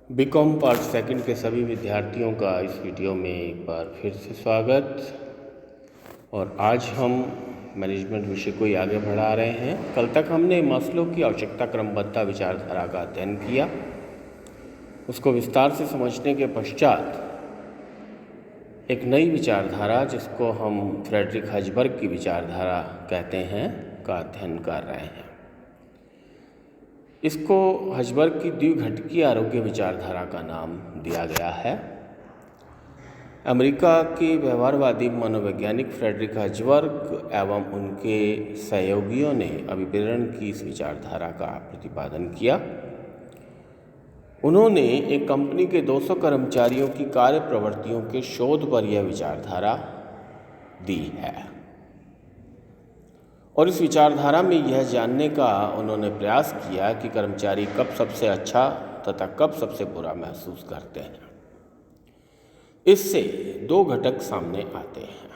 BCom part second के सभी विद्यार्थियों का इस वीडियो में एक बार फिर से स्वागत। और आज हम मैनेजमेंट विषय को ही आगे बढ़ा रहे हैं। कल तक हमने मास्लो की आवश्यकता क्रमबद्धता विचारधारा का अध्ययन किया। उसको विस्तार से समझने के पश्चात एक नई विचारधारा, जिसको हम फ्रेडरिक हर्ज़बर्ग की विचारधारा कहते हैं, का अध्ययन कर रहे हैं। इसको हर्ज़बर्ग की द्विघटकीय आरोग्य विचारधारा का नाम दिया गया है। अमेरिका के व्यवहारवादी मनोवैज्ञानिक फ्रेडरिक हर्ज़बर्ग एवं उनके सहयोगियों ने अभिप्रेरण की इस विचारधारा का प्रतिपादन किया। उन्होंने एक कंपनी के 200 कर्मचारियों की कार्य प्रवृत्तियों के शोध पर यह विचारधारा दी है और इस विचारधारा में यह जानने का उन्होंने प्रयास किया कि कर्मचारी कब सबसे अच्छा तथा कब सबसे बुरा महसूस करते हैं। इससे दो घटक सामने आते हैं,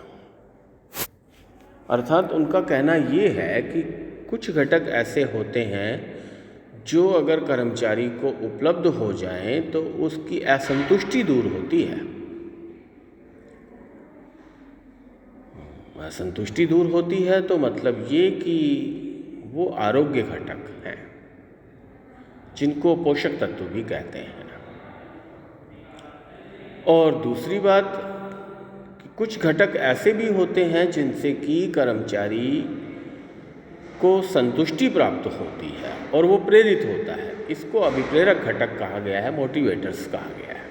अर्थात उनका कहना ये है कि कुछ घटक ऐसे होते हैं जो अगर कर्मचारी को उपलब्ध हो जाएं तो उसकी असंतुष्टि दूर होती है। असंतुष्टि दूर होती है तो मतलब ये कि वो आरोग्य घटक हैं, जिनको पोषक तत्व भी कहते हैं। और दूसरी बात कि कुछ घटक ऐसे भी होते हैं जिनसे कि कर्मचारी को संतुष्टि प्राप्त होती है और वो प्रेरित होता है। इसको अभिप्रेरक घटक कहा गया है, मोटिवेटर्स कहा गया है।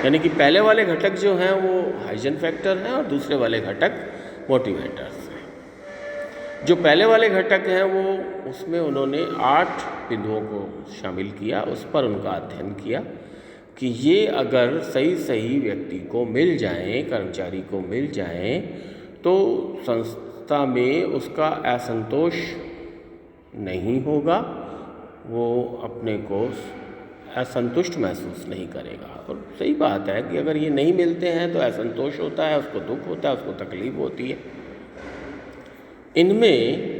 यानी कि पहले वाले घटक जो हैं वो हाइजन फैक्टर हैं और दूसरे वाले घटक मोटिवेटर्स हैं। जो पहले वाले घटक हैं वो उसमें उन्होंने 8 बिंदुओं को शामिल किया, उस पर उनका अध्ययन किया कि ये अगर सही व्यक्ति को मिल जाएं, कर्मचारी को मिल जाएं, तो संस्था में उसका असंतोष नहीं होगा, वो अपने को असंतुष्ट महसूस नहीं करेगा। और सही बात है कि अगर ये नहीं मिलते हैं तो असंतोष होता है, उसको दुख होता है, उसको तकलीफ होती है। इनमें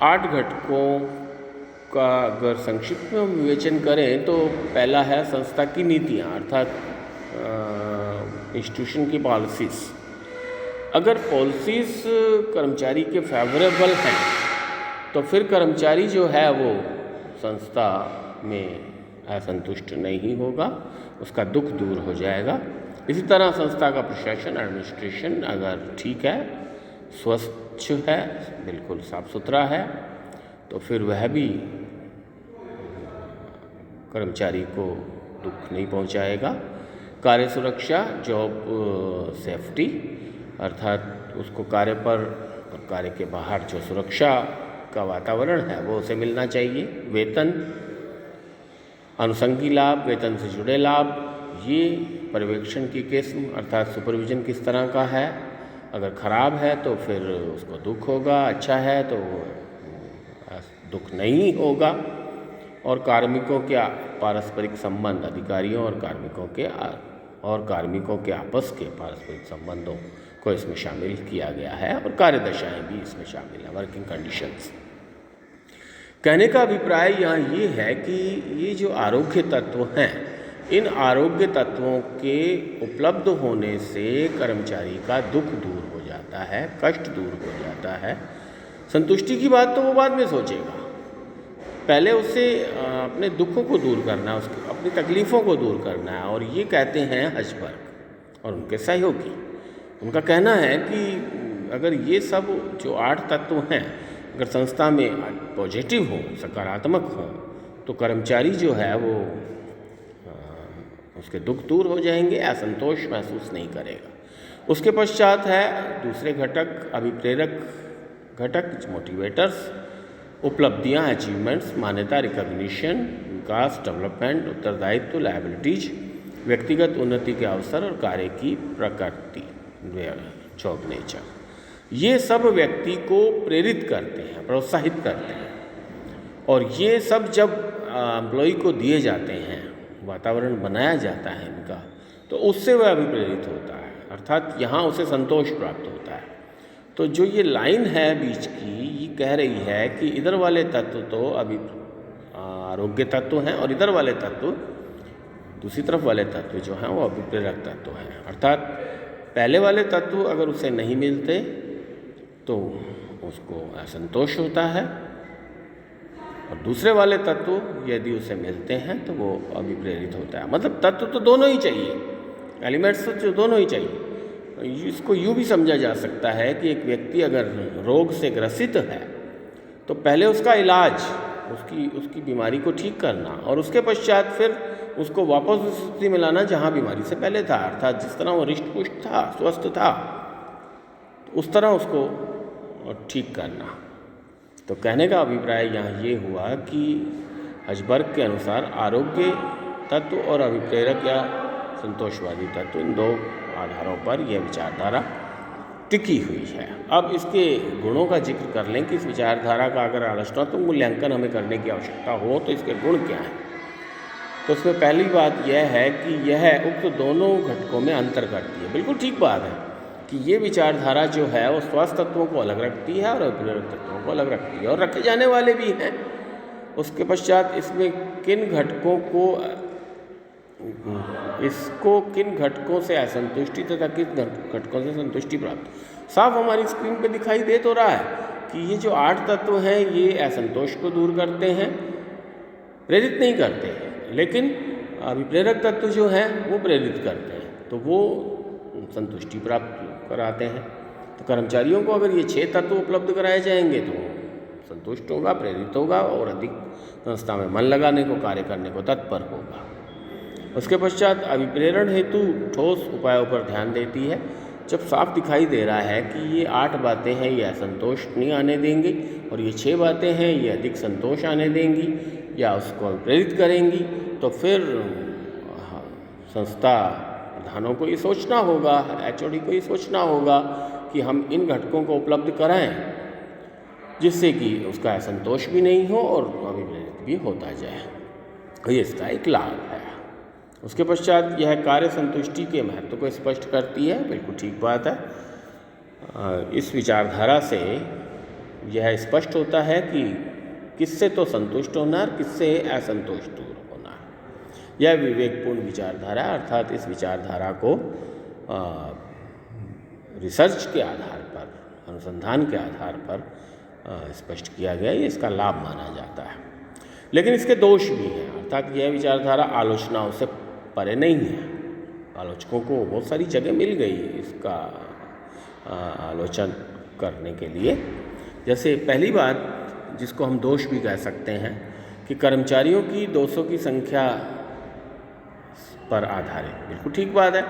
8 घटकों का अगर संक्षिप्त में हम विवेचन करें तो पहला है संस्था की नीतियाँ, अर्थात इंस्टीट्यूशन की पॉलिसीज़। अगर पॉलिसीज़ कर्मचारी के फेवरेबल हैं तो फिर कर्मचारी जो है वो संस्था में असंतुष्ट नहीं होगा, उसका दुख दूर हो जाएगा। इसी तरह संस्था का प्रशासन, एडमिनिस्ट्रेशन अगर ठीक है, स्वच्छ है, बिल्कुल साफ सुथरा है, तो फिर वह भी कर्मचारी को दुख नहीं पहुंचाएगा। कार्य सुरक्षा, जॉब सेफ्टी, अर्थात उसको कार्य पर और कार्य के बाहर जो सुरक्षा का वातावरण है वो उसे मिलना चाहिए। वेतन, अनुषंगी लाभ, वेतन से जुड़े लाभ, ये पर्यवेक्षण की किस्म अर्थात सुपरविजन किस तरह का है। अगर ख़राब है तो फिर उसको दुख होगा, अच्छा है तो दुख नहीं होगा। और कार्मिकों के पारस्परिक संबंध, अधिकारियों और कार्मिकों के आपस के पारस्परिक संबंधों को इसमें शामिल किया गया है और कार्यदशाएं भी इसमें शामिल है, वर्किंग कंडीशंस। कहने का अभिप्राय यहाँ ये है कि ये जो आरोग्य तत्व हैं, इन आरोग्य तत्वों के उपलब्ध होने से कर्मचारी का दुख दूर हो जाता है, कष्ट दूर हो जाता है। संतुष्टि की बात तो वो बाद में सोचेगा, पहले उसे अपने दुखों को दूर करना है, उसकी अपनी तकलीफ़ों को दूर करना है। और ये कहते हैं हर्ज़बर्ग और उनके सहयोगी। उनका कहना है कि अगर ये सब जो 8 तत्व हैं अगर संस्था में पॉजिटिव हो, सकारात्मक हो, तो कर्मचारी जो है वो उसके दुख दूर हो जाएंगे, असंतोष महसूस नहीं करेगा। उसके पश्चात है दूसरे घटक, अभिप्रेरक घटक, मोटिवेटर्स, उपलब्धियां, अचीवमेंट्स, मान्यता, रिकॉग्निशन, विकास, डेवलपमेंट, उत्तरदायित्व, लायबिलिटीज, व्यक्तिगत उन्नति के अवसर और कार्य की प्रकृति, जॉब नेचर। ये सब व्यक्ति को प्रेरित करते हैं, प्रोत्साहित करते हैं। और ये सब जब एम्प्लॉय को दिए जाते हैं, वातावरण बनाया जाता है इनका, तो उससे वह भी प्रेरित होता है, अर्थात यहाँ उसे संतोष प्राप्त होता है। तो जो ये लाइन है बीच की, ये कह रही है कि इधर वाले तत्व तो अभी आरोग्य तत्व हैं और इधर वाले तत्व दूसरी तरफ वाले तत्व जो हैं वो अभिप्रेरक तत्व हैं, अर्थात पहले वाले तत्व अगर उसे नहीं मिलते तो उसको असंतोष होता है, और दूसरे वाले तत्व यदि उसे मिलते हैं तो वो अभिप्रेरित होता है। मतलब तत्व तो दोनों ही चाहिए, एलिमेंट्स तो दोनों ही चाहिए। इसको यूँ भी समझा जा सकता है कि एक व्यक्ति अगर रोग से ग्रसित है तो पहले उसका इलाज, उसकी बीमारी को ठीक करना, और उसके पश्चात फिर उसको वापस उस स्थिति में लाना जहाँ बीमारी से पहले था, अर्थात जिस तरह वो हृष्ट पुष्ट था, स्वस्थ था, तो उस तरह उसको ठीक करना। तो कहने का अभिप्राय यहाँ ये हुआ कि हजबर्ग के अनुसार आरोग्य तत्व और अभिप्रेरक या संतोषवादी तत्व, इन दो आधारों पर यह विचारधारा टिकी हुई है। अब इसके गुणों का जिक्र कर लें कि इस विचारधारा का अगर आलोचनात्मक मूल्यांकन हमें करने की आवश्यकता हो तो इसके गुण क्या हैं। तो उसमें पहली बात यह है कि यह उक्त दोनों घटकों में अंतर करती है। बिल्कुल ठीक बात है कि ये विचारधारा जो है वो स्वस्थ तत्वों को अलग रखती है और अभिप्रेरक तत्वों को अलग रखती है, और रखे जाने वाले भी हैं। उसके पश्चात इसमें किन घटकों से असंतुष्टि तथा किन घटकों से संतुष्टि प्राप्त, साफ हमारी स्क्रीन पे दिखाई दे तो रहा है कि ये जो 8 तत्व हैं ये असंतोष को दूर करते हैं, प्रेरित नहीं करते हैं, लेकिन अभिप्रेरक तत्व जो हैं वो प्रेरित करते हैं, तो वो संतुष्टि प्राप्त कराते हैं। तो कर्मचारियों को अगर ये 6 तत्व उपलब्ध कराए जाएंगे तो संतुष्ट होगा, प्रेरित होगा और अधिक संस्था में मन लगाने को, कार्य करने को तत्पर होगा। उसके पश्चात अभिप्रेरण हेतु ठोस उपायों पर ध्यान देती है। जब साफ दिखाई दे रहा है कि ये 8 बातें हैं ये असंतोष नहीं आने देंगी और ये 6 बातें हैं ये अधिक संतोष आने देंगी या उसको प्रेरित करेंगी, तो फिर संस्था प्रधानों को ये सोचना होगा, HOD को ये सोचना होगा कि हम इन घटकों को उपलब्ध कराएं जिससे कि उसका असंतोष भी नहीं हो और अभिप्रेरित भी होता जाए। ये इसका एक लाभ है। उसके पश्चात यह कार्य संतुष्टि के महत्व को स्पष्ट करती है। बिल्कुल ठीक बात है। इस विचारधारा से यह स्पष्ट होता है कि किससे तो संतुष्ट होना और किससे असंतोष दूर होना। यह विवेकपूर्ण विचारधारा, अर्थात इस विचारधारा को रिसर्च के आधार पर, अनुसंधान के आधार पर स्पष्ट किया गया, ये इसका लाभ माना जाता है। लेकिन इसके दोष भी हैं, अर्थात यह विचारधारा आलोचनाओं से परे नहीं है। आलोचकों को बहुत सारी जगह मिल गई इसका आलोचन करने के लिए। जैसे पहली बात जिसको हम दोष भी कह सकते हैं कि कर्मचारियों की 200 की संख्या पर आधारित। बिल्कुल ठीक बात है।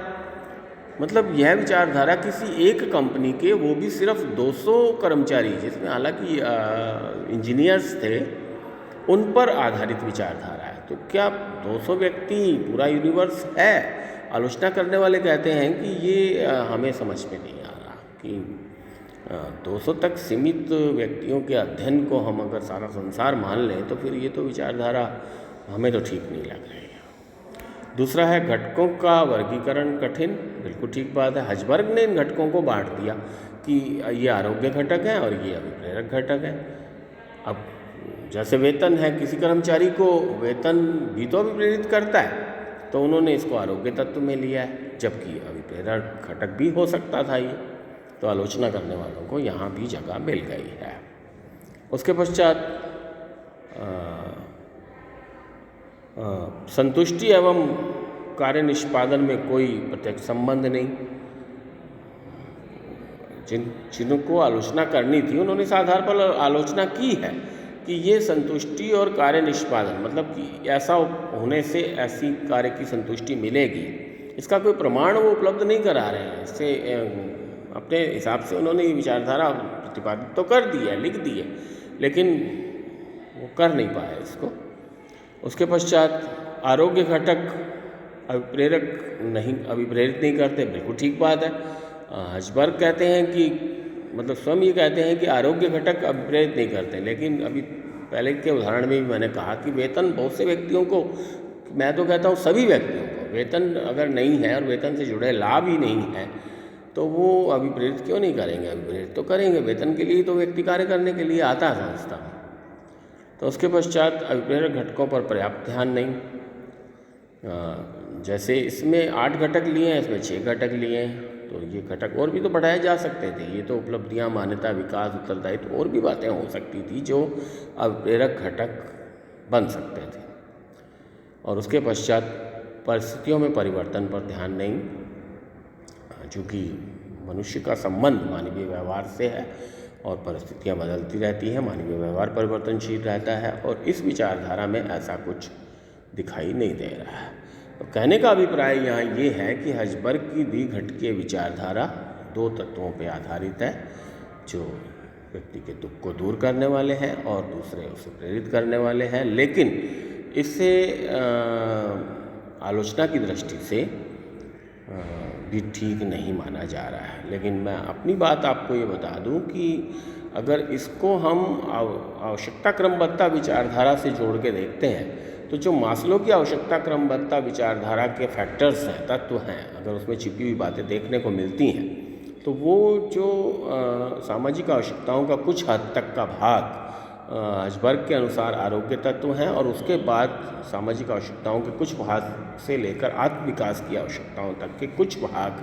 मतलब यह विचारधारा किसी एक कंपनी के, वो भी सिर्फ 200 कर्मचारी, जिसमें हालांकि इंजीनियर्स थे, उन पर आधारित विचारधारा है। तो क्या 200 व्यक्ति पूरा यूनिवर्स है? आलोचना करने वाले कहते हैं कि ये हमें समझ में नहीं आ रहा कि 200 तक सीमित व्यक्तियों के अध्ययन को हम अगर सारा संसार मान लें तो फिर ये तो विचारधारा हमें तो ठीक नहीं लग रही है। दूसरा है घटकों का वर्गीकरण कठिन। बिल्कुल ठीक बात है। हजबर्ग ने इन घटकों को बांट दिया कि ये आरोग्य घटक हैं और ये अभिप्रेरक घटक हैं। अब जैसे वेतन है, किसी कर्मचारी को वेतन भी तो अभिप्रेरित करता है, तो उन्होंने इसको आरोग्य तत्व में लिया है, जबकि अभिप्रेरक घटक भी हो सकता था ये। तो आलोचना करने वालों को यहाँ भी जगह मिल गई है। उसके पश्चात संतुष्टि एवं कार्य निष्पादन में कोई प्रत्यक्ष संबंध नहीं। जिनको आलोचना करनी थी उन्होंने इस आधार पर आलोचना की है कि ये संतुष्टि और कार्य निष्पादन, मतलब कि ऐसा होने से ऐसी कार्य की संतुष्टि मिलेगी, इसका कोई प्रमाण वो उपलब्ध नहीं करा रहे हैं। इससे अपने हिसाब से उन्होंने ये विचारधारा प्रतिपादित तो कर दी है, लिख दी है, लेकिन वो कर नहीं पाए इसको। उसके पश्चात आरोग्य घटक अभिप्रेरित नहीं करते। बिल्कुल ठीक बात है। हजबर्ग कहते हैं कि, मतलब स्वयं ये कहते हैं कि आरोग्य घटक अभिप्रेरित नहीं करते, लेकिन अभी पहले के उदाहरण में भी मैंने कहा कि वेतन बहुत से व्यक्तियों को, मैं तो कहता हूँ सभी व्यक्तियों को, वेतन अगर नहीं है और वेतन से जुड़े लाभ ही नहीं है तो वो अभिप्रेरित क्यों नहीं करेंगे? अभिप्रेरित तो करेंगे। वेतन के लिए तो व्यक्ति कार्य करने के लिए आता है संस्था में। तो उसके पश्चात अभिप्रेरक घटकों पर पर्याप्त ध्यान नहीं। जैसे इसमें 8 घटक लिए हैं, इसमें 6 घटक लिए हैं, तो ये घटक और भी तो बढ़ाए जा सकते थे। ये तो उपलब्धियां, मान्यता, विकास, उत्तरदायित्व तो और भी बातें हो सकती थी जो अब प्रेरक घटक बन सकते थे। और उसके पश्चात परिस्थितियों में परिवर्तन पर ध्यान नहीं, चूँकि मनुष्य का संबंध मानवीय व्यवहार से है और परिस्थितियाँ बदलती रहती हैं, मानवीय व्यवहार परिवर्तनशील रहता है और इस विचारधारा में ऐसा कुछ दिखाई नहीं दे रहा है। तो कहने का अभिप्राय यहाँ ये है कि हर्ज़बर्ग की द्विघटकीय विचारधारा 2 तत्वों पर आधारित है, जो व्यक्ति के दुख को दूर करने वाले हैं और दूसरे उसे प्रेरित करने वाले हैं, लेकिन इससे आलोचना की दृष्टि से भी ठीक नहीं माना जा रहा है। लेकिन मैं अपनी बात आपको ये बता दूं कि अगर इसको हम आवश्यकता क्रमबद्धता विचारधारा से जोड़ के देखते हैं तो जो मास्लो की आवश्यकता क्रमबद्धता विचारधारा के फैक्टर्स हैं, तत्व हैं, अगर उसमें छिपी हुई बातें देखने को मिलती हैं तो वो जो सामाजिक आवश्यकताओं का कुछ हद तक का भाग हर्ज़बर्ग के अनुसार आरोग्य तत्व हैं और उसके बाद सामाजिक आवश्यकताओं के कुछ भाग से लेकर आत्म विकास की आवश्यकताओं तक के कुछ भाग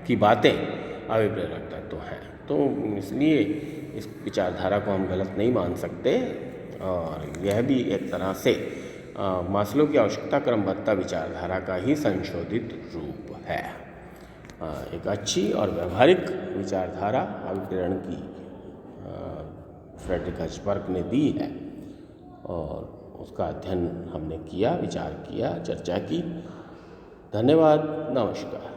की बातें अभिप्रेरक तत्व हैं। तो इसलिए इस विचारधारा को हम गलत नहीं मान सकते और यह भी एक तरह से मास्लो की आवश्यकता क्रमबद्धता विचारधारा का ही संशोधित रूप है। एक अच्छी और व्यवहारिक विचारधारा अभिप्रेरण की फ्रेडरिक हर्ज़बर्ग ने दी है और उसका अध्ययन हमने किया, विचार किया, चर्चा की। धन्यवाद, नमस्कार।